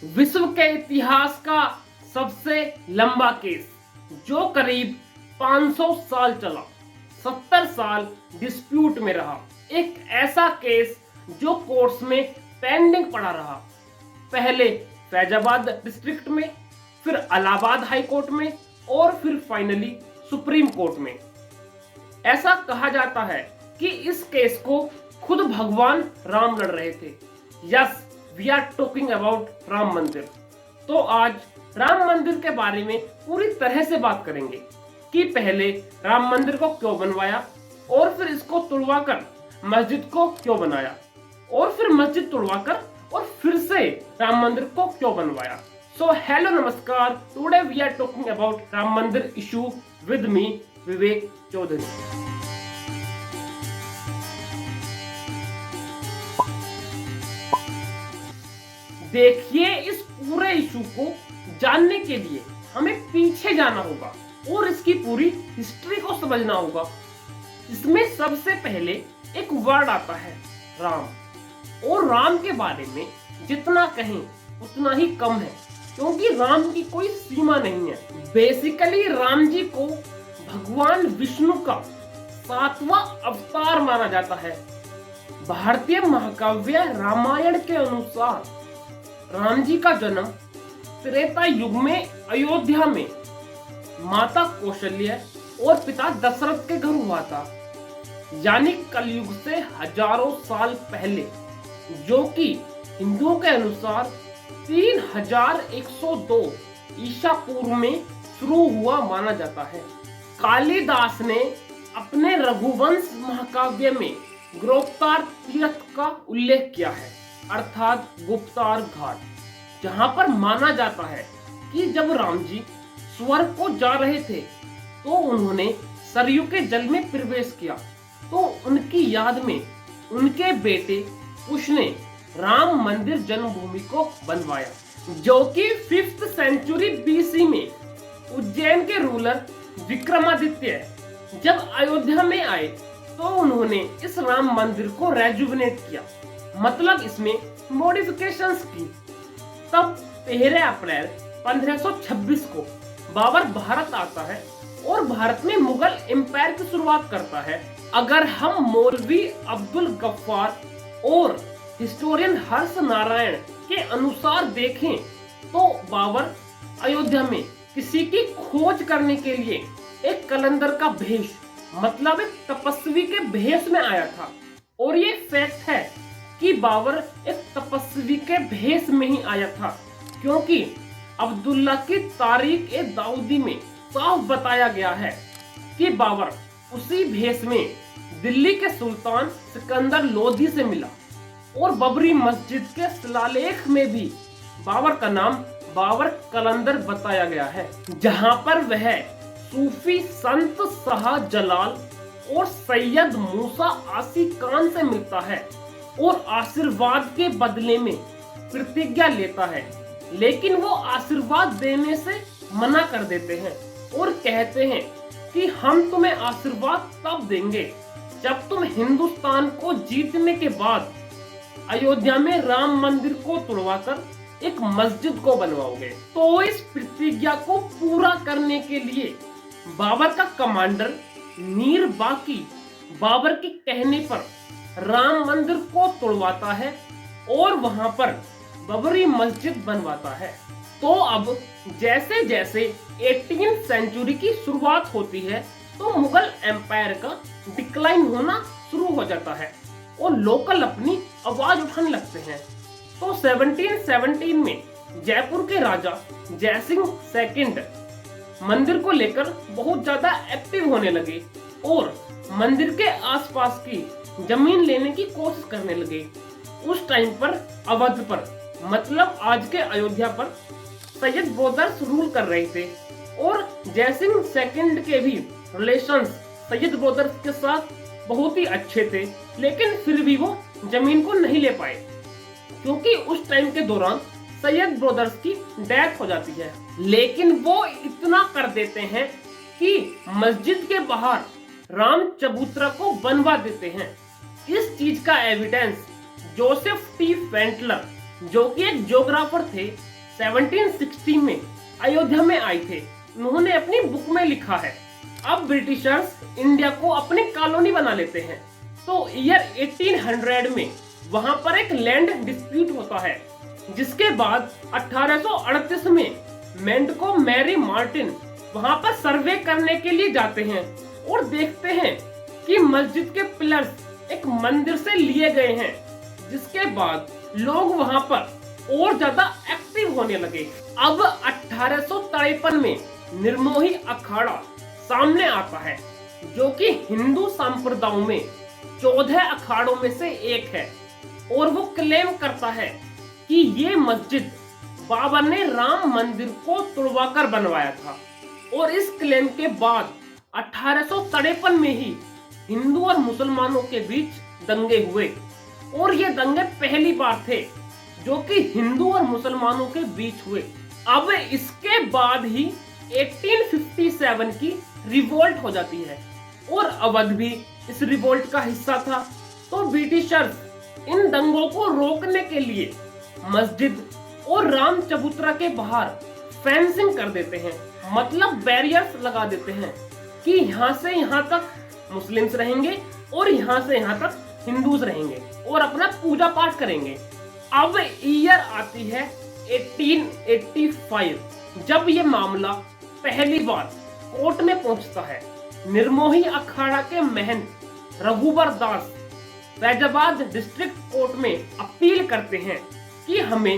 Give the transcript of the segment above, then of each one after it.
विश्व के इतिहास का सबसे लंबा केस जो करीब 500 साल चला, 70 साल डिस्प्यूट में रहा। एक ऐसा केस जो कोर्ट्स में पेंडिंग पड़ा रहा, पहले फैजाबाद डिस्ट्रिक्ट में, फिर इलाहाबाद हाई कोर्ट में और फिर फाइनली सुप्रीम कोर्ट में। ऐसा कहा जाता है कि इस केस को खुद भगवान राम लड़ रहे थे। Yes, we are talking about Ram Mandir. तो आज राम मंदिर के बारे में पूरी तरह से बात करेंगे कि पहले राम मंदिर को क्यों बनवाया और फिर इसको तुड़वाकर मस्जिद को क्यों बनाया और फिर मस्जिद तुड़वाकर और फिर से राम मंदिर को क्यों बनवाया। सो हेलो नमस्कार, today we are talking about Ram Mandir issue with me Vivek Chaudhary. देखिए, इस पूरे इशू को जानने के लिए हमें पीछे जाना होगा और इसकी पूरी हिस्ट्री को समझना होगा। इसमें सबसे पहले एक वर्ड आता है राम, और राम के बारे में जितना कहें उतना ही कम है, क्योंकि राम की कोई सीमा नहीं है। बेसिकली राम जी को भगवान विष्णु का 7वां अवतार माना जाता है। भारतीय महाकाव्य रामायण के अनुसार राम जी का जन्म त्रेता युग में अयोध्या में माता कौशल्य और पिता दशरथ के घर हुआ था, यानी कलयुग से हजारों साल पहले, जो कि हिंदुओं के अनुसार 3102 ईसा पूर्व में शुरू हुआ माना जाता है। कालिदास ने अपने रघुवंश महाकाव्य में गुप्तार तीर्थ का उल्लेख किया है, अर्थात गुप्तार घाट, जहां पर माना जाता है कि जब राम जी स्वर्ग को जा रहे थे तो उन्होंने सरयू के जल में प्रवेश किया, तो उनकी याद में उनके बेटे कुश ने राम मंदिर जन्मभूमि को बनवाया, जो कि 5th सेंचुरी बीसी में उज्जैन के रूलर विक्रमादित्य जब अयोध्या में आए तो उन्होंने इस राम मंदिर को रेजुविनेट किया, मतलब इसमें मॉडिफिकेशंस की। तब 13 अप्रैल 1526 को बाबर भारत आता है और भारत में मुगल एम्पायर की शुरुआत करता है। अगर हम मौलवी अब्दुल गफ्फार और हिस्टोरियन हर्ष नारायण के अनुसार देखें तो बाबर अयोध्या में किसी की खोज करने के लिए एक कलंदर का भेष, मतलब एक तपस्वी के भेष में आया था। और ये फैक्ट है कि बाबर एक तपस्वी के भेष में ही आया था, क्योंकि अब्दुल्ला की तारीख ए दाऊदी में साफ बताया गया है कि बाबर उसी भेष में दिल्ली के सुल्तान सिकंदर लोधी से मिला, और बबरी मस्जिद के शिलालेख में भी बाबर का नाम बाबर कलंदर बताया गया है, जहां पर वह सूफी संत शाह जलाल और सैयद मूसा आसी खान से मिलता है और आशीर्वाद के बदले में प्रतिज्ञा लेता है, लेकिन वो आशीर्वाद देने से मना कर देते हैं और कहते हैं कि हम तुम्हें आशीर्वाद तब देंगे जब तुम हिंदुस्तान को जीतने के बाद अयोध्या में राम मंदिर को तुड़वाकर एक मस्जिद को बनवाओगे। तो इस प्रतिज्ञा को पूरा करने के लिए बाबर का कमांडर मीर बाकी बाबर के कहने पर राम मंदिर को तोड़वाता है और वहां पर बबरी मस्जिद बनवाता है। तो अब जैसे जैसे 18th सेंचुरी की शुरुआत होती है तो मुगल एम्पायर का डिक्लाइन होना शुरू हो जाता है और लोकल अपनी आवाज उठाने लगते हैं। तो 1717 में जयपुर के राजा जयसिंह सेकंड मंदिर को लेकर बहुत ज्यादा एक्टिव होने लगे और मंदिर के आसपास की जमीन लेने की कोशिश करने लगे। उस टाइम पर अवध पर, मतलब आज के अयोध्या पर, सैयद ब्रदर्स रूल कर रहे थे और जयसिंह सेकंड के भी रिलेशंस सैयद ब्रदर्स के साथ बहुत ही अच्छे थे, लेकिन फिर भी वो जमीन को नहीं ले पाए, क्योंकि उस टाइम के दौरान सैयद ब्रदर्स की डेथ हो जाती है। लेकिन वो इतना कर देते हैं कि मस्जिद के बाहर राम चबूतरा को बनवा देते हैं। इस चीज का एविडेंस जोसेफ टी फेंटलर जो कि एक ज्योग्राफर थे, 1760 में अयोध्या में आए थे। उन्होंने अपनी बुक में लिखा है, अब ब्रिटिशर्स इंडिया को अपनी कॉलोनी बना लेते हैं। तो ईयर 1800 में वहां पर एक लैंड डिस्प्यूट होता है, जिसके बाद 1838 में मेंढको मैरी मार्टिन वहां पर सर्वे करने के लिए जाते हैं और देखते हैं कि मस्जिद के पिलर्स एक मंदिर से लिए गए हैं। जिसके बाद लोग वहां पर और ज्यादा एक्टिव होने लगे। अब 1853 में निर्मोही अखाड़ा सामने आता है, जो कि हिंदू संप्रदायों में 14 अखाड़ों में से एक है, और वो क्लेम करता है कि ये मस्जिद बाबर ने राम मंदिर को तुड़वाकर बनवाया था। और इस क्लेम के बाद 1853 में ही हिंदू और मुसलमानों के बीच दंगे हुए, और ये दंगे पहली बार थे जो कि हिंदू और मुसलमानों के बीच हुए। अब इसके बाद ही 1857 की रिवोल्ट हो जाती है, और अवध भी इस रिवोल्ट का हिस्सा था। तो ब्रिटिशर्स इन दंगों को रोकने के लिए मस्जिद और राम चबूतरा के बाहर फेंसिंग कर देते हैं, मतलब बैरियर्स लगा देते हैं कि यहाँ से यहाँ तक मुस्लिम्स रहेंगे और यहाँ से यहाँ तक हिंदूज रहेंगे और अपना पूजा पाठ करेंगे। अब ईयर आती है 1885, जब ये मामला पहली बार कोर्ट में पहुंचता है। निर्मोही अखाड़ा के महंत रघुबर दास फैजाबाद डिस्ट्रिक्ट कोर्ट में अपील करते हैं कि हमें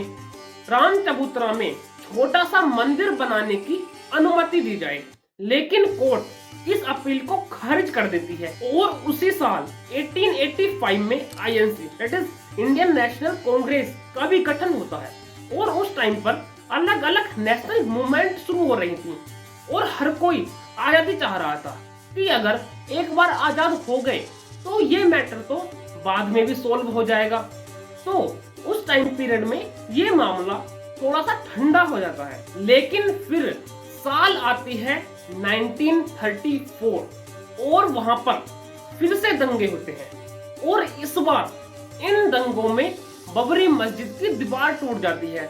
राम चबूतरा में छोटा सा मंदिर बनाने की अनुमति दी जाए, लेकिन कोर्ट इस अपील को खारिज कर देती है। और उसी साल 1885 में INC that is Indian national Congress का भी गठन होता है, और उस टाइम पर अलग अलग नेशनल मूवमेंट शुरू हो रही थी, और हर कोई आजादी चाह रहा था कि अगर एक बार आजाद हो गए तो ये मैटर तो बाद में भी सोल्व हो जाएगा। तो उस टाइम पीरियड में ये मामला थोड़ा सा ठंडा हो जाता है। लेकिन फिर साल आती है 1934, और वहां पर फिर से दंगे होते हैं, और इस बार इन दंगों में बबरी मस्जिद की दीवार टूट जाती है।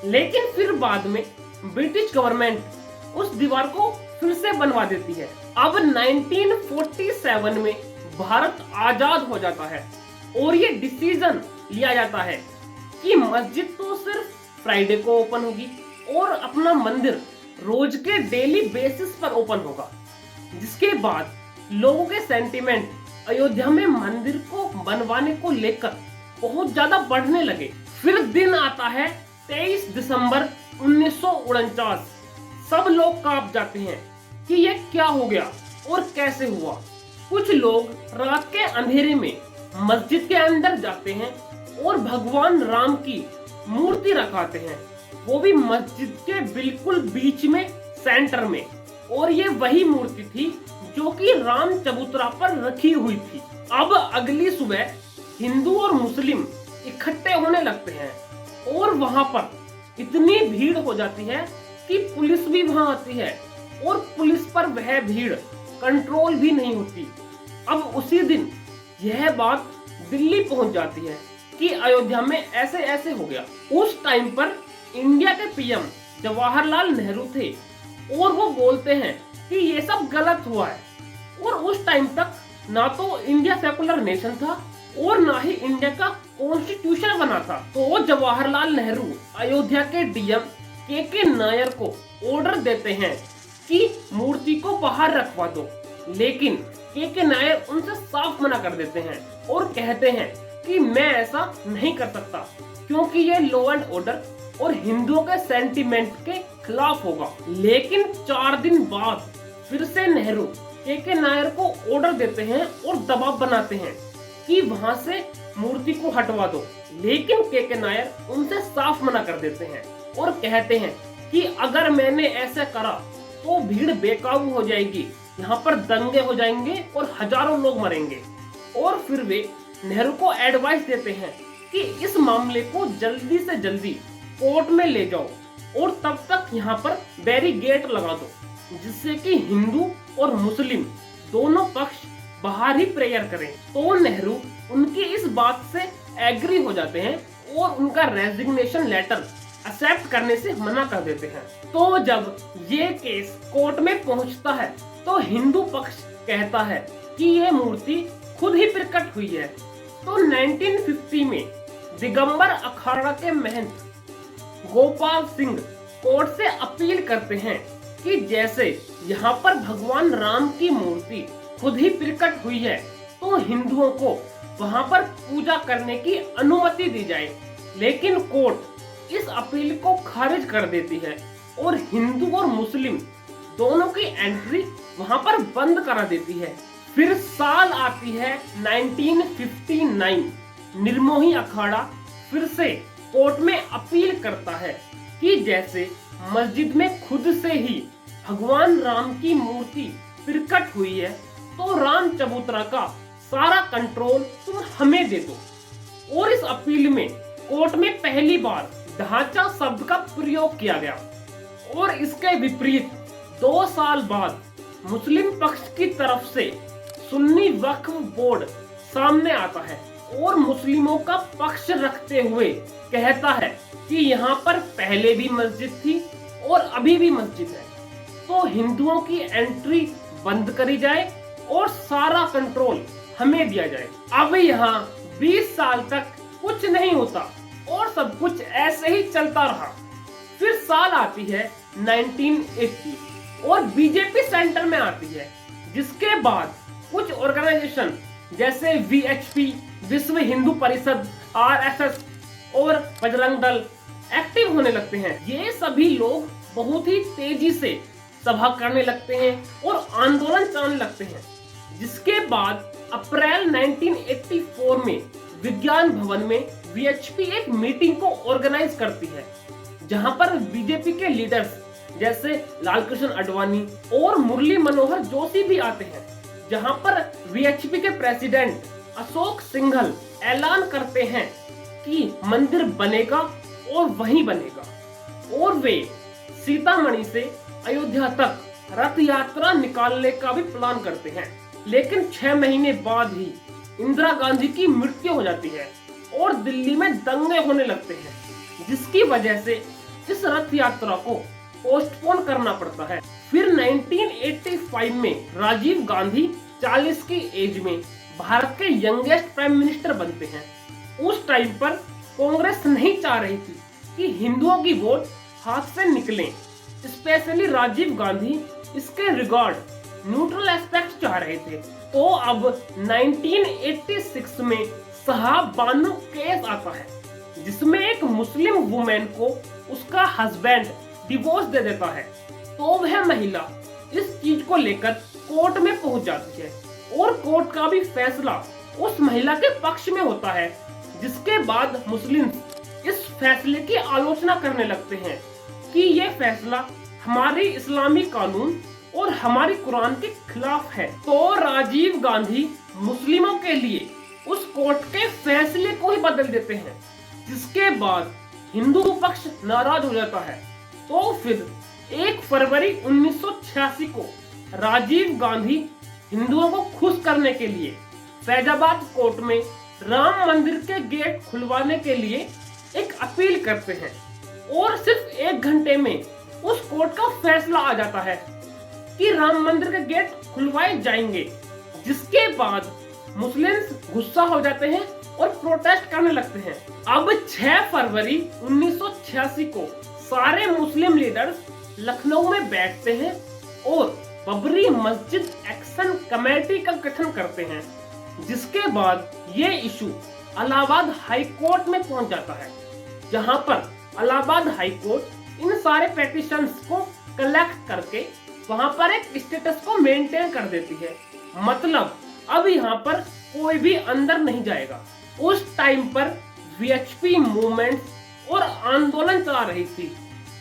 लेकिन फिर बाद में ब्रिटिश गवर्नमेंट उस दीवार को फिर से बनवा देती है। अब 1947 में भारत आजाद हो जाता है, और ये डिसीजन लिया जाता है कि मस्जिद तो सिर्फ फ्राइडे को ओपन होगी और अपना मंदिर रोज के डेली बेसिस पर ओपन होगा। जिसके बाद लोगों के सेंटिमेंट अयोध्या में मंदिर को बनवाने को लेकर बहुत ज्यादा बढ़ने लगे। फिर दिन आता है 23 दिसंबर 1949। सब लोग कांप जाते हैं कि ये क्या हो गया और कैसे हुआ। कुछ लोग रात के अंधेरे में मस्जिद के अंदर जाते हैं और भगवान राम की मूर्ति रखाते हैं, वो भी मस्जिद के बिल्कुल बीच में, सेंटर में। और ये वही मूर्ति थी जो कि राम चबूतरा पर रखी हुई थी। अब अगली सुबह हिंदू और मुस्लिम इकट्ठे होने लगते हैं, और वहां पर इतनी भीड़ हो जाती है कि पुलिस भी वहां आती है, और पुलिस पर वह भीड़ कंट्रोल भी नहीं होती। अब उसी दिन यह बात दिल्ली पहुंच जाती है कि अयोध्या में ऐसे ऐसे हो गया। उस टाइम पर इंडिया के पीएम जवाहरलाल नेहरू थे, और वो बोलते हैं कि ये सब गलत हुआ है। और उस टाइम तक ना तो इंडिया सेकुलर नेशन था और ना ही इंडिया का कॉन्स्टिट्यूशन बना था। तो जवाहरलाल नेहरू अयोध्या के डीएम के नायर को ऑर्डर देते हैं कि मूर्ति को बाहर रखवा दो, लेकिन के नायर उनसे साफ मना कर देते हैं और कहते हैं कि मैं ऐसा नहीं कर सकता, क्योंकि ये लॉ एंड ऑर्डर और हिंदुओं के सेंटिमेंट के खिलाफ होगा। लेकिन 4 दिन बाद फिर से नेहरू के नायर को ऑर्डर देते हैं और दबाव बनाते हैं कि वहां से मूर्ति को हटवा दो, लेकिन के नायर उनसे साफ मना कर देते हैं और कहते हैं कि अगर मैंने ऐसा करा तो भीड़ बेकाबू हो जाएगी, यहाँ पर दंगे हो जाएंगे और हजारों लोग मरेंगे। और फिर वे नेहरू को एडवाइस देते हैं कि इस मामले को जल्दी से जल्दी कोर्ट में ले जाओ, और तब तक यहाँ पर बैरिकेड लगा दो, जिससे कि हिंदू और मुस्लिम दोनों पक्ष बाहर ही प्रेयर करें। तो नेहरू उनकी इस बात से एग्री हो जाते हैं और उनका रेजिग्नेशन लेटर एक्सेप्ट करने से मना कर देते हैं। तो जब ये केस कोर्ट में पहुंचता है तो हिंदू पक्ष कहता है कि ये मूर्ति खुद ही प्रकट हुई है। तो 1950 में दिगंबर अखाड़ा के महंत गोपाल सिंह कोर्ट से अपील करते हैं कि जैसे यहाँ पर भगवान राम की मूर्ति खुद ही प्रकट हुई है तो हिंदुओं को वहाँ पर पूजा करने की अनुमति दी जाए। लेकिन कोर्ट इस अपील को खारिज कर देती है और हिंदू और मुस्लिम दोनों की एंट्री वहाँ पर बंद करा देती है। फिर साल आती है 1959। निर्मोही अखाड़ा फिर से कोर्ट में अपील करता है कि जैसे मस्जिद में खुद से ही भगवान राम की मूर्ति प्रकट हुई है तो राम चबूतरा का सारा कंट्रोल तुम हमें दे दो। और इस अपील में कोर्ट में पहली बार ढांचा शब्द का प्रयोग किया गया। और इसके विपरीत 2 साल बाद मुस्लिम पक्ष की तरफ से सुन्नी वक्फ बोर्ड सामने आता है और मुस्लिमों का पक्ष रखते हुए कहता है कि यहाँ पर पहले भी मस्जिद थी और अभी भी मस्जिद है, तो हिंदुओं की एंट्री बंद करी जाए और सारा कंट्रोल हमें दिया जाए। अब यहाँ 20 साल तक कुछ नहीं होता और सब कुछ ऐसे ही चलता रहा। फिर साल आती है 1980 और बीजेपी सेंटर में आती है, जिसके बाद कुछ ऑर्गेनाइजेशन जैसे वीएचपी, विश्व हिंदू परिषद, आरएसएस और बजरंग दल एक्टिव होने लगते हैं। ये सभी लोग बहुत ही तेजी से सभा करने लगते हैं और आंदोलन चलाने लगते हैं। जिसके बाद अप्रैल 1984 में विज्ञान भवन में वीएचपी एक मीटिंग को ऑर्गेनाइज करती है, जहां पर बीजेपी के लीडर्स जैसे लालकृष्ण आडवाणी और मुरली मनोहर जोशी भी आते हैं, जहां पर वीएचपी के प्रेसिडेंट अशोक सिंघल ऐलान करते हैं कि मंदिर बनेगा और वहीं बनेगा। और वे सीतामढ़ी से अयोध्या तक रथ यात्रा निकालने का भी प्लान करते हैं। लेकिन 6 महीने बाद ही इंदिरा गांधी की मृत्यु हो जाती है और दिल्ली में दंगे होने लगते हैं, जिसकी वजह से इस रथ यात्रा को पोस्टपोन करना पड़ता है। फिर 1985 में राजीव गांधी 40 की एज में भारत के यंगेस्ट प्राइम मिनिस्टर बनते हैं। उस टाइम पर कांग्रेस नहीं चाह रही थी कि हिंदुओं की वोट हाथ से निकले। स्पेशली राजीव गांधी इसके रिगार्ड न्यूट्रल एस्पेक्ट चाह रहे थे। तो अब 1986 में साहब बानो केस आता है, जिसमें एक मुस्लिम वुमेन को उसका हस्बैंड डिवोर्स दे देता है। तो वह महिला इस चीज को लेकर कोर्ट में पहुंच जाती है और कोर्ट का भी फैसला उस महिला के पक्ष में होता है। जिसके बाद मुस्लिम इस फैसले की आलोचना करने लगते हैं कि ये फैसला हमारे इस्लामी कानून और हमारी कुरान के खिलाफ है। तो राजीव गांधी मुस्लिमों के लिए उस कोर्ट के फैसले को ही बदल देते हैं, जिसके बाद हिंदू पक्ष नाराज हो जाता है। तो फिर 1 फरवरी 1986 को राजीव गांधी हिंदुओं को खुश करने के लिए फैजाबाद कोर्ट में राम मंदिर के गेट खुलवाने के लिए एक अपील करते हैं और सिर्फ 1 घंटे में उस कोर्ट का फैसला आ जाता है कि राम मंदिर के गेट खुलवाए जाएंगे। जिसके बाद मुस्लिम्स गुस्सा हो जाते हैं और प्रोटेस्ट करने लगते हैं। अब 6 फरवरी 1986 को सारे मुस्लिम लीडर्स लखनऊ में बैठते हैं और बबरी मस्जिद एक्शन कमेटी का गठन करते हैं। जिसके बाद ये इशू इलाहाबाद हाई कोर्ट में पहुंच जाता है, जहां पर इलाहाबाद हाई कोर्ट इन सारे पेटिशंस को कलेक्ट करके वहां पर एक स्टेटस को मेंटेन कर देती है। मतलब अब यहाँ पर कोई भी अंदर नहीं जाएगा। उस टाइम पर वीएचपी मूवमेंट और आंदोलन चला रही थी।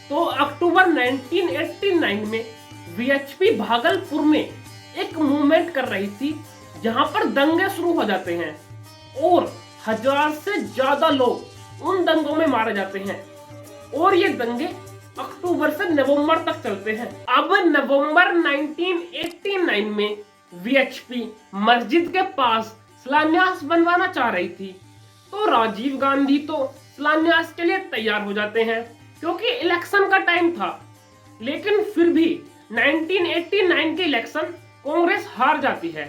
तो अक्टूबर 1989 में वीएचपी भागलपुर में एक मूवमेंट कर रही थी, जहां पर दंगे शुरू हो जाते हैं और 1000 से ज्यादा लोग उन दंगों में मारे जाते हैं। और ये दंगे अक्टूबर से नवंबर तक चलते हैं। अब नवंबर 1989 में वीएचपी मस्जिद के पास शिलान्यास बनवाना चाह रही थी। तो राजीव गांधी तो शिलान्यास के लिए तैयार हो जाते हैं क्योंकि इलेक्शन का टाइम था। लेकिन फिर भी 1989 के इलेक्शन कांग्रेस हार जाती है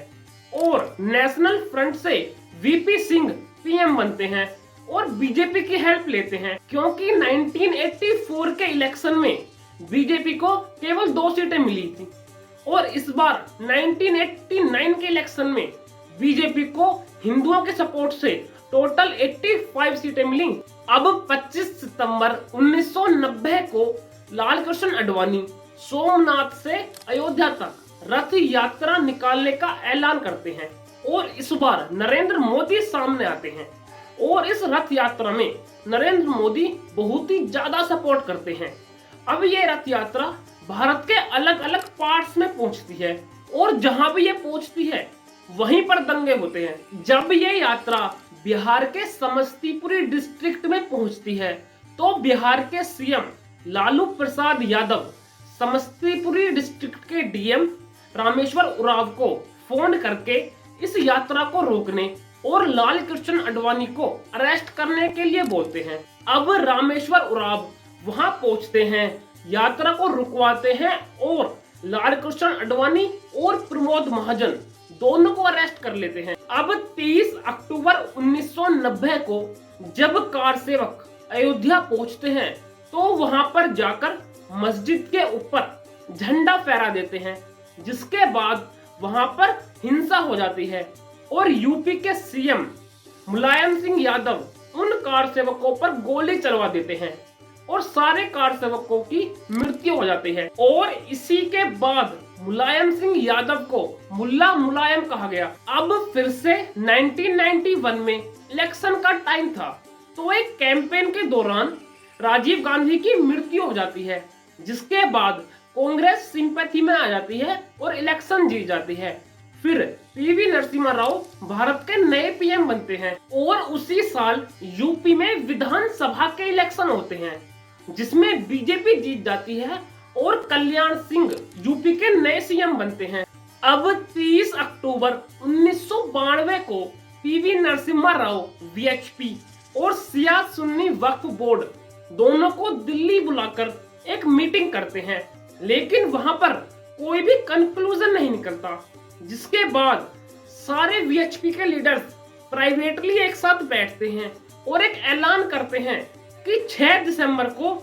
और नेशनल फ्रंट से वीपी सिंह पीएम बनते हैं और बीजेपी की हेल्प लेते हैं क्योंकि 1984 के इलेक्शन में बीजेपी को केवल 2 सीटें मिली थी और इस बार 1989 के इलेक्शन में बीजेपी को हिंदुओं के सपोर्ट से टोटल 85 सीटें मिली। अब 25 सितंबर 1990 को लाल कृष्ण आडवाणी सोमनाथ से अयोध्या तक रथ यात्रा निकालने का ऐलान करते हैं और इस बार नरेंद्र मोदी सामने आते हैं और इस रथ यात्रा में नरेंद्र मोदी बहुत ही ज्यादा सपोर्ट करते हैं। अब ये रथ यात्रा भारत के अलग अलग पार्ट्स में पहुंचती है और जहां भी ये पहुंचती है वहीं पर दंगे होते हैं। जब ये यात्रा बिहार के समस्तीपुरी डिस्ट्रिक्ट में पहुंचती है तो बिहार के सीएम लालू प्रसाद यादव समस्तीपुरी डिस्ट्रिक्ट के डीएम रामेश्वर उरांव को फोन करके इस यात्रा को रोकने और लाल कृष्ण आडवाणी को अरेस्ट करने के लिए बोलते हैं। अब रामेश्वर उरांव वहां पहुंचते हैं, यात्रा को रुकवाते हैं और लाल कृष्ण आडवाणी और प्रमोद महाजन दोनों को अरेस्ट कर लेते हैं। अब 30 अक्टूबर 1990 को जब कार सेवक अयोध्या पहुंचते हैं तो वहां पर जाकर मस्जिद के ऊपर झंडा फहरा देते हैं, जिसके बाद वहां पर हिंसा हो जाती है और यूपी के सीएम मुलायम सिंह यादव उन कार सेवकों पर गोली चलवा देते हैं और सारे कार सेवकों की मृत्यु हो जाती है। और इसी के बाद मुलायम सिंह यादव को मुल्ला मुलायम कहा गया। अब फिर से 1991 में इलेक्शन का टाइम था तो एक कैंपेन के दौरान राजीव गांधी की मृत्यु हो जाती है, जिसके बाद कांग्रेस सिंपैथी में आ जाती है और इलेक्शन जीत जाती है। फिर पीवी नरसिम्हा राव भारत के नए पीएम बनते हैं और उसी साल यूपी में विधानसभा के इलेक्शन होते हैं जिसमें बीजेपी जीत जाती है और कल्याण सिंह यूपी के नए सीएम बनते हैं। अब 30 अक्टूबर 1992 को पीवी नरसिम्हा राव वीएचपी और शिया सुन्नी वक्फ बोर्ड दोनों को दिल्ली बुलाकर एक मीटिंग करते हैं, लेकिन वहां पर कोई भी कंक्लूजन नहीं निकलता, जिसके बाद सारे वीएचपी के लीडर्स प्राइवेटली एक साथ बैठते हैं और एक ऐलान करते हैं कि 6 दिसंबर को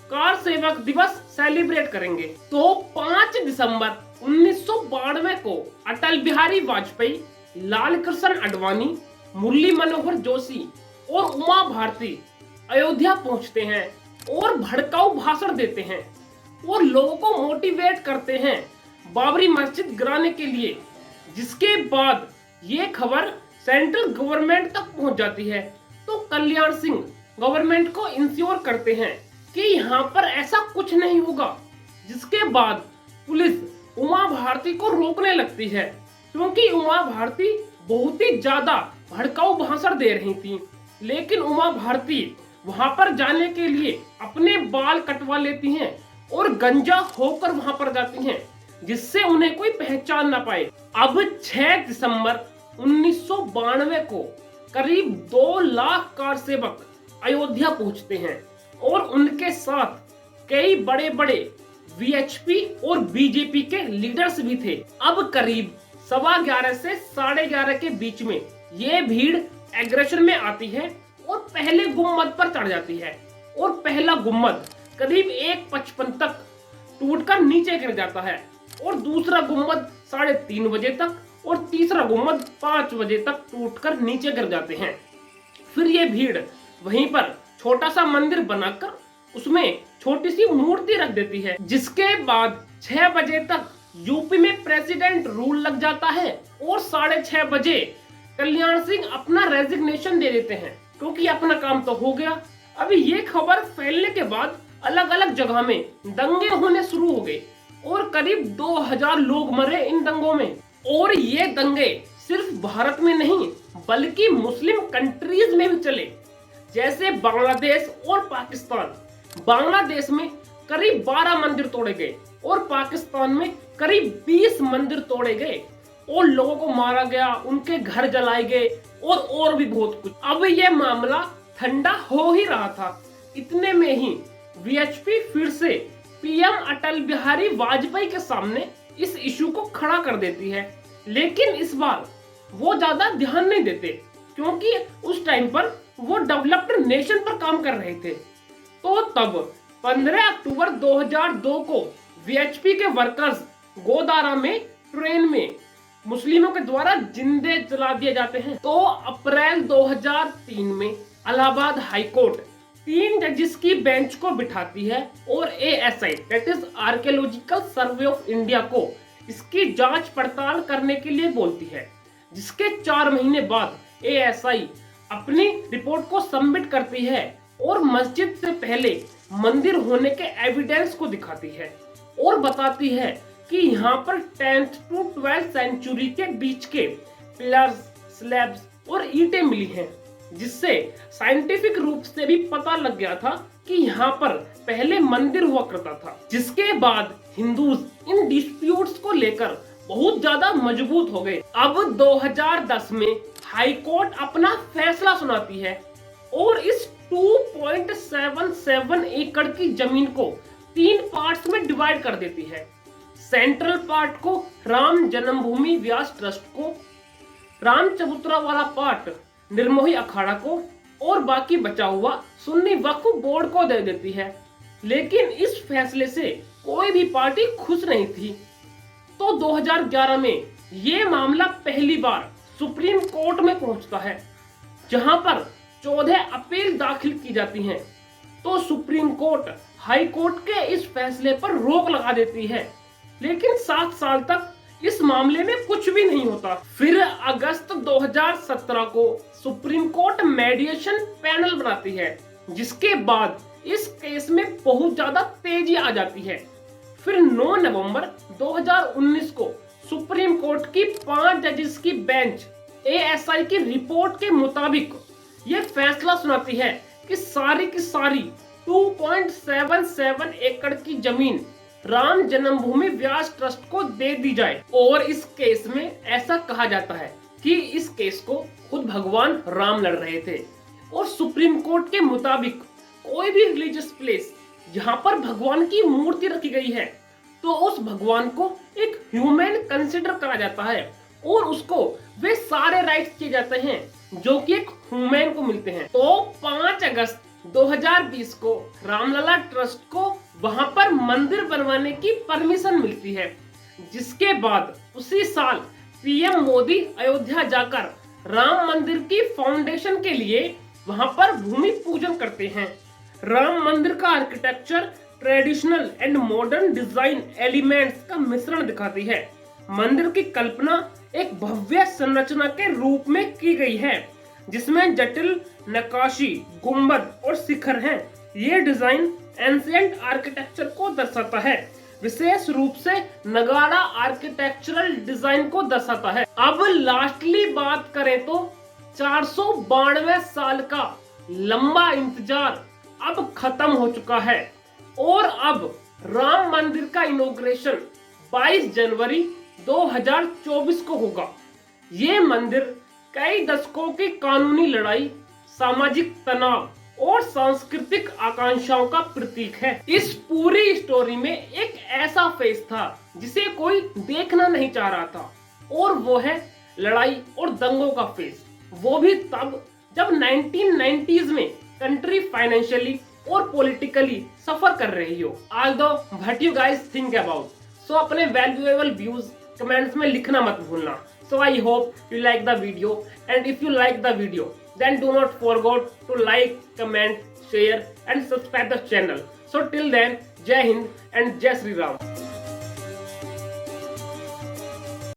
कार सेवक दिवस सेलिब्रेट करेंगे। तो 5 दिसंबर 1992 को अटल बिहारी वाजपेयी, लाल कृष्ण आडवाणी, मुरली मनोहर जोशी और उमा भारती अयोध्या पहुंचते हैं और भड़काऊ भाषण देते हैं और लोगों को मोटिवेट करते हैं बाबरी मस्जिद गिराने के लिए, जिसके बाद ये खबर सेंट्रल गवर्नमेंट तक पहुंच जाती है। तो कल्याण सिंह गवर्नमेंट को इंश्योर करते हैं कि यहाँ पर ऐसा कुछ नहीं होगा, जिसके बाद पुलिस उमा भारती को रोकने लगती है क्योंकि उमा भारती बहुत ही ज्यादा भड़काऊ भाषण दे रही थी। लेकिन उमा भारती वहां पर जाने के लिए अपने बाल कटवा लेती हैं और गंजा होकर वहां पर जाती हैं, जिससे उन्हें कोई पहचान ना पाए। अब 6 दिसंबर 1992 को करीब 2 लाख कार सेवक अयोध्या पहुंचते हैं और उनके साथ कई बड़े बड़े वीएचपी और बीजेपी के लीडर्स भी थे। अब करीब 11:15 से 11:30 के बीच में ये भीड़ एग्रेशन में आती है और पहले गुम्मद पर चढ़ जाती है और पहला गुम्मद करीब 1:55 तक टूटकर नीचे गिर जाता है और दूसरा गुम्मद 3:30 बजे तक और तीसरा गुम्मद 5 बजे तक टूटकर नीचे गिर जाते हैं। फिर ये भीड़ वहीं पर छोटा सा मंदिर बनाकर उसमें छोटी सी मूर्ति रख देती है, जिसके बाद 6 बजे तक यूपी में प्रेसिडेंट रूल लग जाता है और 6:30 बजे कल्याण सिंह अपना रेजिग्नेशन दे देते हैं क्योंकि अपना काम तो हो गया। अभी ये खबर फैलने के बाद अलग अलग जगह में दंगे होने शुरू हो गए और करीब 2000 लोग मरे इन दंगों में। और ये दंगे सिर्फ भारत में नहीं बल्कि मुस्लिम कंट्रीज में भी चले, जैसे बांग्लादेश और पाकिस्तान। बांग्लादेश में करीब 12 मंदिर तोड़े गए और पाकिस्तान में करीब 20 मंदिर तोड़े गए और लोगों को मारा गया, उनके घर जलाए गए और भी बहुत कुछ। अब यह मामला ठंडा हो ही रहा था। इतने में ही वीएचपी फिर से पीएम अटल बिहारी वाजपेयी के सामने इस इशू को खड़ा कर देती है, लेकिन इस बार वो ज्यादा ध्यान नहीं देते क्योंकि उस टाइम पर वो डेवलप्ड नेशन पर काम कर रहे थे। तो तब 15 अक्टूबर 2002 को वीएचपी के वर्कर्स गोदारा में ट्रेन में मुस्लिमों के द्वारा जिंदे जला दिए जाते हैं। तो अप्रैल 2003 में इलाहाबाद हाई कोर्ट 3 जजेस की बेंच को बिठाती है और ASI that is archaeological survey of India को इसकी जांच पड़ताल करने के लिए बोलती है, जिसके 4 महीने बाद एएसआई अपनी रिपोर्ट को सबमिट करती है और मस्जिद से पहले मंदिर होने के एविडेंस को दिखाती है और बताती है कि यहाँ पर 10th to 12th सेंचुरी के बीच के पिलर्स, स्लैब्स और ईंटें मिली हैं, जिससे साइंटिफिक रूप से भी पता लग गया था कि यहाँ पर पहले मंदिर हुआ करता था। जिसके बाद हिंदूज इन डिस्प्यूट्स को लेकर बहुत ज्यादा मजबूत हो गए। अब 2010 में हाई कोर्ट अपना फैसला सुनाती है और इस 2.77 एकड़ की जमीन को 3 पार्ट्स में डिवाइड कर देती है। सेंट्रल पार्ट को राम जन्मभूमि व्यास ट्रस्ट को, राम चबूतरा वाला पार्ट निर्मोही अखाड़ा को और बाकी बचा हुआ सुन्नी वक्फ बोर्ड को दे देती है। लेकिन इस फैसले से कोई भी पार्टी खुश नहीं थी। तो 2011 में ये मामला पहली बार सुप्रीम कोर्ट में पहुंचता है, जहां पर 14 अपील दाखिल की जाती हैं। तो सुप्रीम कोर्ट हाई कोर्ट के इस फैसले पर रोक लगा देती है, लेकिन 7 साल तक इस मामले में कुछ भी नहीं होता। फिर अगस्त 2017 को सुप्रीम कोर्ट मेडिएशन पैनल बनाती है, जिसके बाद इस केस में बहुत ज्यादा तेजी आ जाती है। फिर 9 नवंबर 2019 को सुप्रीम कोर्ट की 5 जजेस की बेंच एएसआई की रिपोर्ट के मुताबिक ये फैसला सुनाती है कि सारी की सारी 2.77 एकड़ की जमीन राम जन्मभूमि व्यास ट्रस्ट को दे दी जाए। और इस केस में ऐसा कहा जाता है कि इस केस को खुद भगवान राम लड़ रहे थे और सुप्रीम कोर्ट के मुताबिक कोई भी रिलीजियस प्लेस जहां पर भगवान की मूर्ति रखी गई है तो उस भगवान को एक ह्यूमन कंसिडर करा जाता है और उसको वे सारे राइट्स किए जाते हैं जो कि एक ह्यूमन को मिलते हैं। तो 5 अगस्त 2020 को रामलला ट्रस्ट को वहां पर मंदिर बनवाने की परमिशन मिलती है, जिसके बाद उसी साल पीएम मोदी अयोध्या जाकर राम मंदिर की फाउंडेशन के लिए वहां पर भूमि पूजन करते हैं। राम मंदिर का architecture traditional and modern design elements का मिश्रण दिखाती है। मंदिर की कल्पना एक भव्य संरचना के रूप में की गई है, जिसमें जटिल नक्काशी, गुंबद और शिखर हैं। ये डिजाइन एंशिएंट आर्किटेक्चर को दर्शाता है, विशेष रूप से नगाड़ा आर्किटेक्चरल डिजाइन को दर्शाता है। अब लास्टली बात करें तो 492 साल का लंबा इंतजार अब खत्म हो चुका है और अब राम मंदिर का इनॉग्रेशन 22 जनवरी 2024 को होगा। ये मंदिर कई दशकों की कानूनी लड़ाई, सामाजिक तनाव और सांस्कृतिक आकांक्षाओं का प्रतीक है। इस पूरी स्टोरी में एक ऐसा फेज था जिसे कोई देखना नहीं चाह रहा था, और वो है लड़ाई और दंगों का फेज। वो भी तब जब 1990s में कंट्री फाइनेंशियली और पॉलिटिकली सफर कर रही हो। although what you guys think about, so अपने वैल्यूएबल व्यूज कमेंट्स में लिखना मत भूलना। So I hope you like the video, and if you like the video then do not forget to like, comment, share and subscribe the channel. So till then, Jai Hind and Jai Shri Ram.